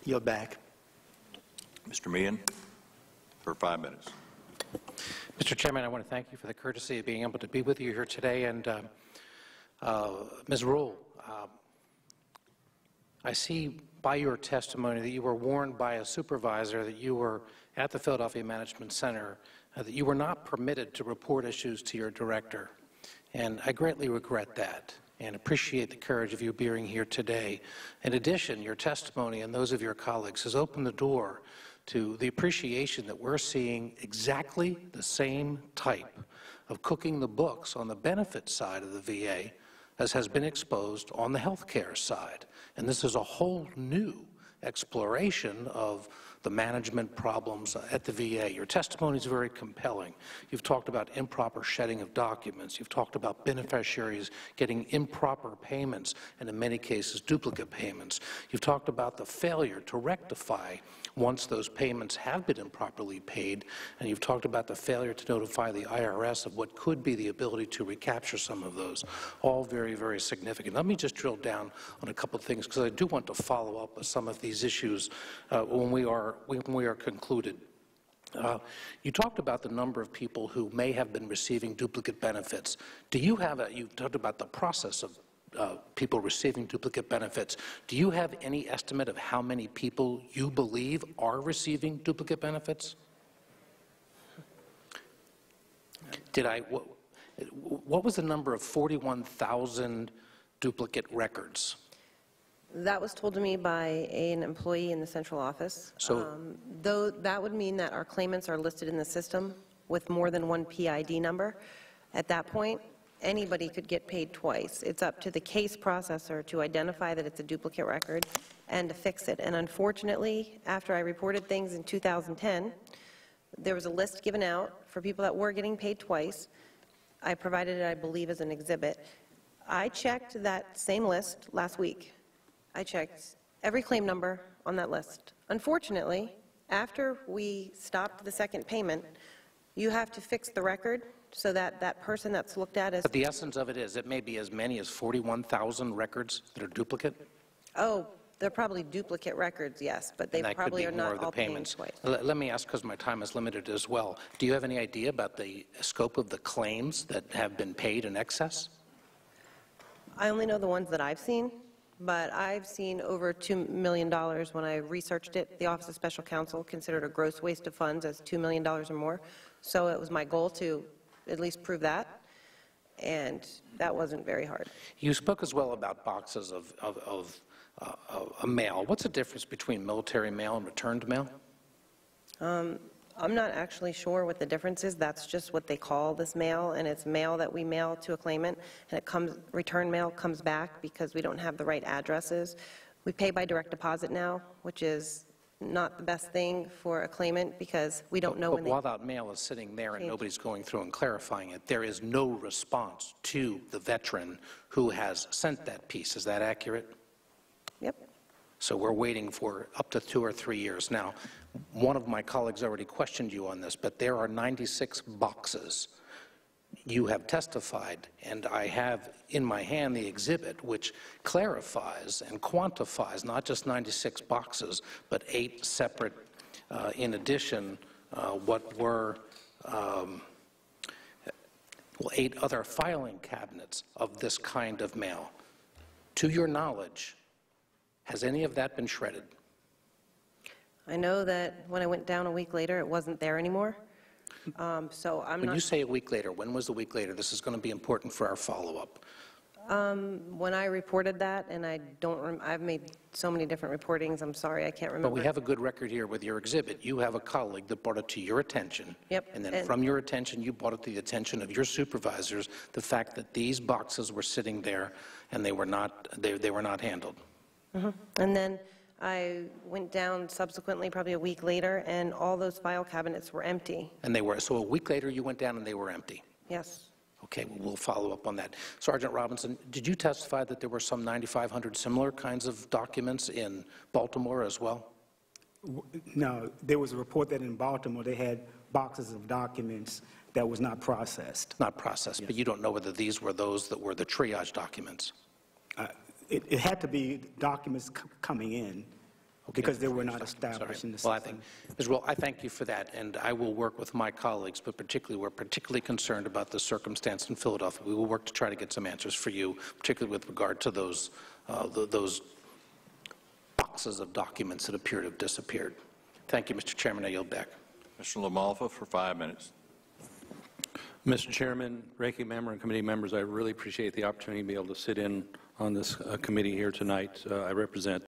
Yield back. Mr. Meehan, for 5 minutes. Mr. Chairman, I want to thank you for the courtesy of being able to be with you here today. And Ms. Rule, I see by your testimony that you were warned by a supervisor that you were at the Philadelphia Management Center, that you were not permitted to report issues to your director. And I greatly regret that and appreciate the courage of you being here today. In addition, your testimony and those of your colleagues has opened the door to the appreciation that we're seeing exactly the same type of cooking the books on the benefit side of the VA as has been exposed on the health care side. And this is a whole new exploration of the management problems at the VA. Your testimony is very compelling. You've talked about improper shedding of documents. You've talked about beneficiaries getting improper payments and, in many cases, duplicate payments. You've talked about the failure to rectify once those payments have been improperly paid, and you've talked about the failure to notify the IRS of what could be the ability to recapture some of those. All very, very significant. Let me just drill down on a couple of things, because I do want to follow up with some of these issues when we are concluded. You talked about the number of people who may have been receiving duplicate benefits. Do you have you talked about the process of people receiving duplicate benefits. Do you have any estimate of how many people you believe are receiving duplicate benefits? What was the number of 41,000 duplicate records? That was told to me by an employee in the central office. So, though that would mean that our claimants are listed in the system with more than one PID number. At that point, anybody could get paid twice. It's up to the case processor to identify that it's a duplicate record and to fix it. And unfortunately, after I reported things in 2010, there was a list given out for people that were getting paid twice. I provided it, I believe, as an exhibit. I checked that same list last week. I checked every claim number on that list. Unfortunately, after we stopped the second payment, you have to fix the record so that that person that's looked at as... But the essence of it is it may be as many as 41,000 records that are duplicate? Oh, they're probably duplicate records, yes, but they probably are not all paying twice. Let me ask, because my time is limited as well, do you have any idea about the scope of the claims that have been paid in excess? I only know the ones that I've seen, but I've seen over $2 million when I researched it. The Office of Special Counsel considered a gross waste of funds as $2 million or more, so it was my goal to at least prove that, and that wasn't very hard. You spoke as well about boxes of mail. What's the difference between military mail and returned mail? I'm not actually sure what the difference is. That's just what they call this mail, and it's mail that we mail to a claimant, and it comes, return mail comes back because we don't have the right addresses. We pay by direct deposit now, which is not the best thing for a claimant because we don't know when they... But while that mail is sitting there and nobody's going through and clarifying it, there is no response to the veteran who has sent that piece. Is that accurate? Yep. So we're waiting for up to 2 or 3 years. Now, one of my colleagues already questioned you on this, but there are 96 boxes. You have testified, and I have in my hand the exhibit which clarifies and quantifies not just 96 boxes, but 8 separate, in addition, what were 8 other filing cabinets of this kind of mail. To your knowledge, has any of that been shredded? I know that when I went down a week later, it wasn't there anymore. So I'm not... When you say a week later, when was the week later? This is going to be important for our follow-up. When I reported that, and I've made so many different reportings, I'm sorry, I can't remember. But we have a good record here with your exhibit. You have a colleague that brought it to your attention. Yep. And then from your attention, you brought it to the attention of your supervisors, the fact that these boxes were sitting there and they were not handled. Mm-hmm. And then I went down subsequently, probably a week later, and all those file cabinets were empty. And they were, so a week later you went down and they were empty? Yes. Okay, well, we'll follow up on that. Sergeant Robinson, did you testify that there were some 9,500 similar kinds of documents in Baltimore as well? No, there was a report that in Baltimore they had boxes of documents that was not processed. Not processed, yes. But you don't know whether these were those that were the triage documents? It had to be documents coming in because they were not established in the Well, system. Ms. Will, I thank you for that, and I will work with my colleagues, but we're particularly concerned about the circumstance in Philadelphia. We will work to try to get some answers for you, particularly with regard to those boxes of documents that appear to have disappeared. Thank you, Mr. Chairman. I yield back. Mr. LaMalfa for 5 minutes. Mr. Chairman, ranking member, and committee members, I really appreciate the opportunity to be able to sit in on this committee here tonight. I represent